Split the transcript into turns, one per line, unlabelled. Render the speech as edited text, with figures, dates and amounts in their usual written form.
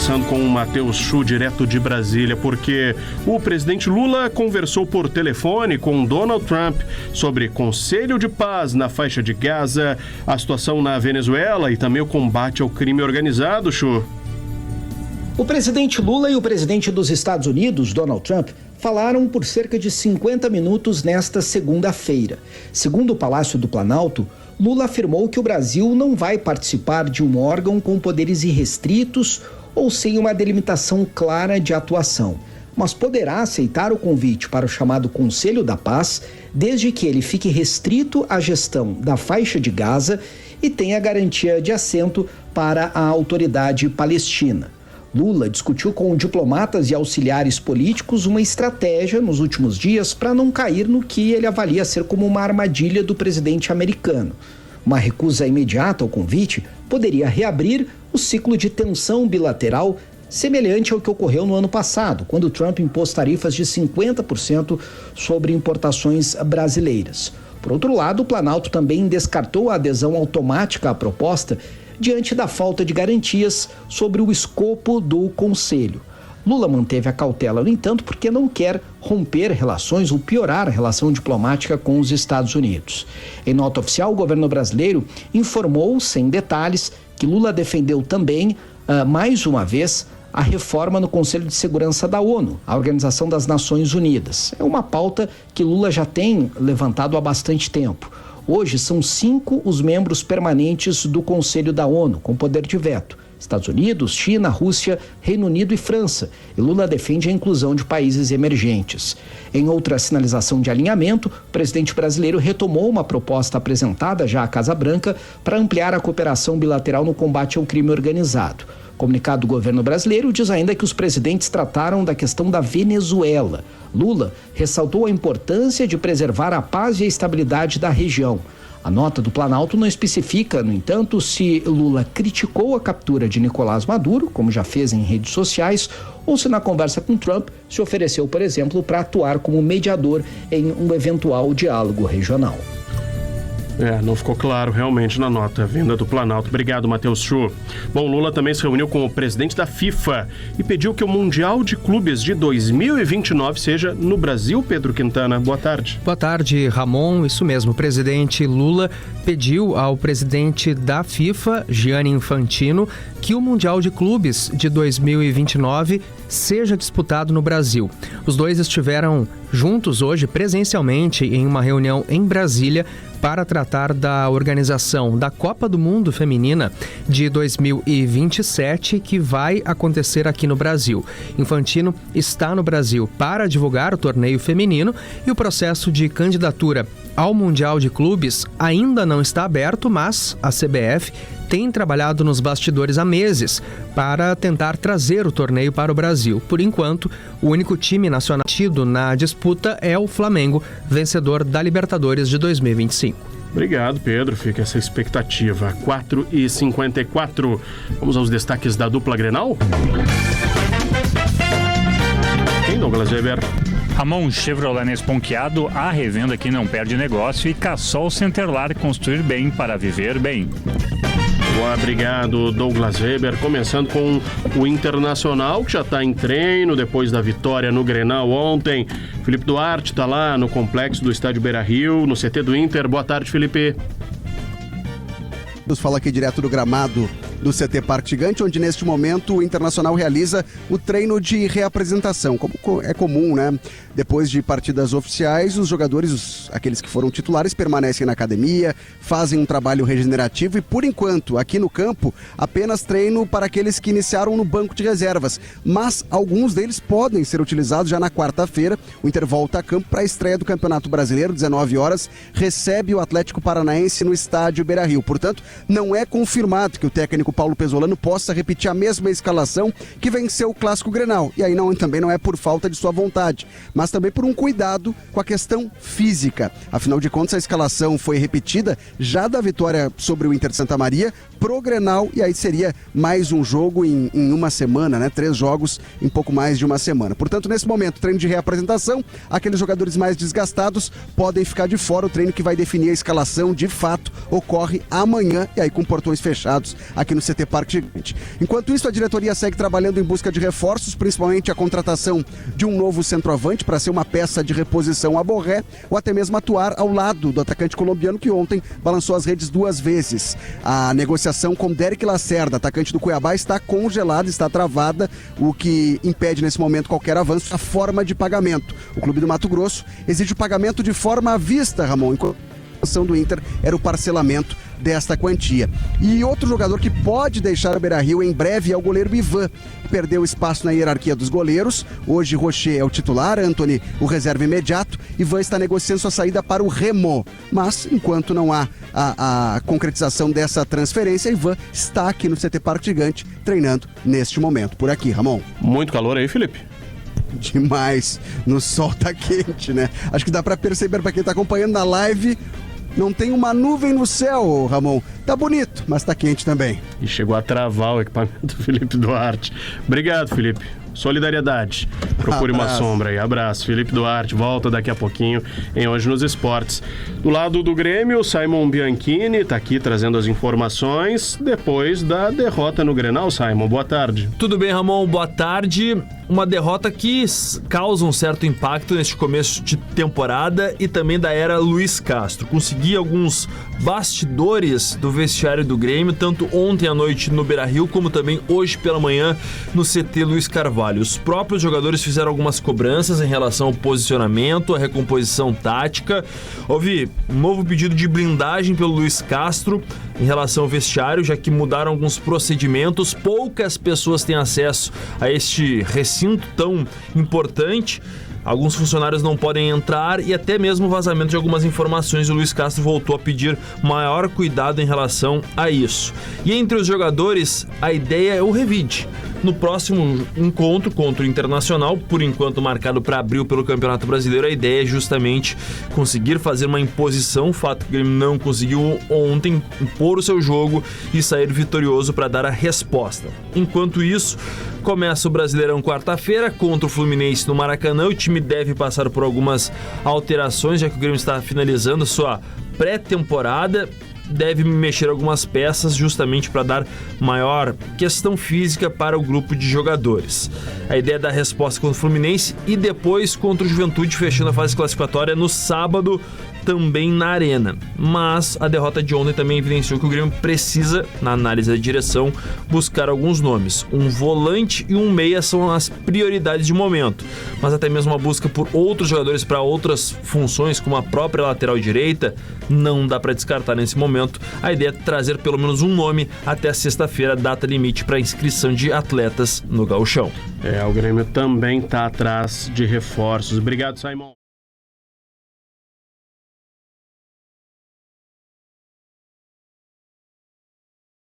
Conversando com o Matheus Chu, direto de Brasília, porque o presidente Lula conversou por telefone com Donald Trump sobre Conselho de Paz na faixa de Gaza, a situação na Venezuela e também o combate ao crime organizado, Chu.
O presidente Lula e o presidente dos Estados Unidos, Donald Trump, falaram por cerca de 50 minutos nesta segunda-feira. Segundo o Palácio do Planalto, Lula afirmou que o Brasil não vai participar de um órgão com poderes irrestritos ou sem uma delimitação clara de atuação, mas poderá aceitar o convite para o chamado Conselho da Paz, desde que ele fique restrito à gestão da faixa de Gaza e tenha garantia de assento para a autoridade palestina. Lula discutiu com diplomatas e auxiliares políticos uma estratégia nos últimos dias para não cair no que ele avalia ser como uma armadilha do presidente americano. Uma recusa imediata ao convite poderia reabrir o ciclo de tensão bilateral semelhante ao que ocorreu no ano passado, quando Trump impôs tarifas de 50% sobre importações brasileiras. Por outro lado, o Planalto também descartou a adesão automática à proposta diante da falta de garantias sobre o escopo do Conselho. Lula manteve a cautela, no entanto, porque não quer romper relações ou piorar a relação diplomática com os Estados Unidos. Em nota oficial, o governo brasileiro informou, sem detalhes, que Lula defendeu também, mais uma vez, a reforma no Conselho de Segurança da ONU, a Organização das Nações Unidas. É uma pauta que Lula já tem levantado há bastante tempo. Hoje são 5 os membros permanentes do Conselho da ONU, com poder de veto: Estados Unidos, China, Rússia, Reino Unido e França. E Lula defende a inclusão de países emergentes. Em outra sinalização de alinhamento, o presidente brasileiro retomou uma proposta apresentada já à Casa Branca para ampliar a cooperação bilateral no combate ao crime organizado. O comunicado do governo brasileiro diz ainda que os presidentes trataram da questão da Venezuela. Lula ressaltou a importância de preservar a paz e a estabilidade da região. A nota do Planalto não especifica, no entanto, se Lula criticou a captura de Nicolás Maduro, como já fez em redes sociais, ou se na conversa com Trump se ofereceu, por exemplo, para atuar como mediador em um eventual diálogo regional.
Não ficou claro realmente na nota vinda do Planalto. Obrigado, Matheus Chu. Bom, Lula também se reuniu com o presidente da FIFA e pediu que o Mundial de Clubes de 2029 seja no Brasil. Pedro Quintana, boa tarde.
Boa tarde, Ramon. Isso mesmo, o presidente Lula pediu ao presidente da FIFA, Gianni Infantino, que o Mundial de Clubes de 2029 seja disputado no Brasil. Os dois estiveram juntos hoje presencialmente em uma reunião em Brasília para tratar da organização da Copa do Mundo Feminina de 2027, que vai acontecer aqui no Brasil. Infantino está no Brasil para divulgar o torneio feminino e o processo de candidatura ao Mundial de Clubes ainda não está aberto, mas a CBF tem trabalhado nos bastidores há meses para tentar trazer o torneio para o Brasil. Por enquanto, o único time nacional tido na disputa é o Flamengo, vencedor da Libertadores de 2025.
Obrigado, Pedro. Fica essa expectativa. 4h54. Vamos aos destaques da dupla Grenal? Quem, Douglas Weber?
Ramon, Chevrolet Esponquiado, a revenda que não perde negócio, e Cassol Centerlar, construir bem para viver bem.
Obrigado, Douglas Weber. Começando com o Internacional, que já está em treino depois da vitória no Grenal ontem. Felipe Duarte está lá no complexo do estádio Beira-Rio, no CT do Inter. Boa tarde, Felipe.
Nos fala aqui direto do gramado do CT Parque Gigante, onde neste momento o Internacional realiza o treino de reapresentação, como é comum, né? Depois de partidas oficiais, os jogadores, aqueles que foram titulares, permanecem na academia, fazem um trabalho regenerativo e, por enquanto, aqui no campo, apenas treino para aqueles que iniciaram no banco de reservas. Mas alguns deles podem ser utilizados já na quarta-feira. O Inter volta a campo para a estreia do Campeonato Brasileiro, 19 horas, recebe o Atlético Paranaense no estádio Beira-Rio. Portanto, não é confirmado que o técnico Paulo Pesolano possa repetir a mesma escalação que venceu o Clássico Grenal. E aí também não é por falta de sua vontade, mas também por um cuidado com a questão física. Afinal de contas, a escalação foi repetida já da vitória sobre o Inter de Santa Maria pro Grenal, e aí seria mais um jogo em uma semana, né? 3 jogos em pouco mais de uma semana. Portanto, nesse momento, treino de reapresentação, aqueles jogadores mais desgastados podem ficar de fora. O treino que vai definir a escalação, de fato, ocorre amanhã, e aí com portões fechados aqui aqui no CT Parque Gigante. Enquanto isso, a diretoria segue trabalhando em busca de reforços, principalmente a contratação de um novo centroavante para ser uma peça de reposição a Borré, ou até mesmo atuar ao lado do atacante colombiano que ontem balançou as redes 2 vezes. A negociação com Derek Lacerda, atacante do Cuiabá, está congelada, está travada, o que impede nesse momento qualquer avanço. A forma de pagamento. O Clube do Mato Grosso exige o pagamento de forma à vista, Ramon, enquanto a ação do Inter era o parcelamento desta quantia. E outro jogador que pode deixar o Beira-Rio em breve é o goleiro Ivan, que perdeu espaço na hierarquia dos goleiros. Hoje Rocher é o titular, Antony o reserva imediato. Ivan está negociando sua saída para o Remo, mas enquanto não há a concretização dessa transferência, Ivan está aqui no CT Parque Gigante treinando neste momento. Por aqui, Ramon.
Muito calor aí, Felipe?
Demais. No sol tá quente, né? Acho que dá pra perceber pra quem tá acompanhando na live. Não tem uma nuvem no céu, Ramon. Tá bonito, mas tá quente também.
E chegou a travar o equipamento do Felipe Duarte. Obrigado, Felipe. Solidariedade. Procure uma sombra aí. Abraço. Felipe Duarte volta daqui a pouquinho em Hoje nos Esportes. Do lado do Grêmio, Simon Bianchini está aqui trazendo as informações depois da derrota no Grenal. Simon, boa tarde.
Tudo bem, Ramon? Boa tarde. Uma derrota que causa um certo impacto neste começo de temporada e também da era Luiz Castro. Consegui alguns bastidores do vestiário do Grêmio, tanto ontem à noite no Beira-Rio, como também hoje pela manhã no CT Luiz Carvalho. Os próprios jogadores fizeram algumas cobranças em relação ao posicionamento, à recomposição tática. Houve um novo pedido de blindagem pelo Luiz Castro em relação ao vestiário, já que mudaram alguns procedimentos. Poucas pessoas têm acesso a este recinto tão importante. Alguns funcionários não podem entrar e até mesmo o vazamento de algumas informações. O Luiz Castro voltou a pedir maior cuidado em relação a isso. E entre os jogadores, a ideia é o revide. No próximo encontro contra o Internacional, por enquanto marcado para abril pelo Campeonato Brasileiro, a ideia é justamente conseguir fazer uma imposição, fato que o Grêmio não conseguiu ontem, impor o seu jogo e sair vitorioso para dar a resposta. Enquanto isso, começa o Brasileirão quarta-feira contra o Fluminense no Maracanã. O time deve passar por algumas alterações, já que o Grêmio está finalizando sua pré-temporada. Deve mexer algumas peças justamente para dar maior questão física para o grupo de jogadores. A ideia é dar resposta contra o Fluminense e depois contra o Juventude, fechando a fase classificatória no sábado, também na Arena. Mas a derrota de ontem também evidenciou que o Grêmio precisa, na análise da direção, buscar alguns nomes. Um volante e um meia são as prioridades de momento, mas até mesmo a busca por outros jogadores para outras funções, como a própria lateral direita, não dá para descartar nesse momento. A ideia é trazer pelo menos um nome até sexta-feira, data limite para inscrição de atletas no Gauchão.
O Grêmio também está atrás de reforços. Obrigado, Simon.